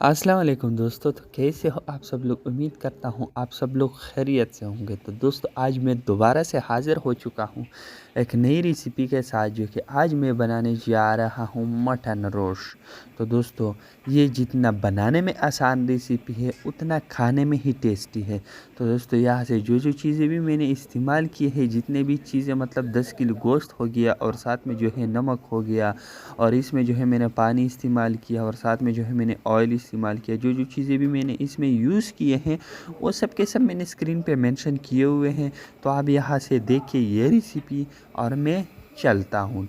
अस्सलाम वालेकुम दोस्तों। तो कैसे हो आप सब लोग? उम्मीद करता हूँ आप सब लोग खैरियत से होंगे। तो दोस्तों आज मैं दोबारा से हाज़िर हो चुका हूँ एक नई रेसिपी के साथ, जो कि आज मैं बनाने जा रहा हूँ मटन रोश। तो दोस्तों ये जितना बनाने में आसान रेसिपी है उतना खाने में ही टेस्टी है। तो दोस्तों यहाँ से जो जो चीज़ें भी मैंने इस्तेमाल की है, जितने भी चीज़ें मतलब 10 किलो गोश्त हो गया, और साथ में जो है नमक हो गया, और इसमें जो है मैंने पानी इस्तेमाल किया, और साथ में जो है मैंने ऑयल इस्तेमाल किया। जो जो चीज़ें भी मैंने इसमें यूज़ किए हैं वो सब के सब मैंने स्क्रीन पे मेंशन किए हुए हैं। तो आप यहाँ से देखिए ये रेसिपी, और मैं चलता हूँ।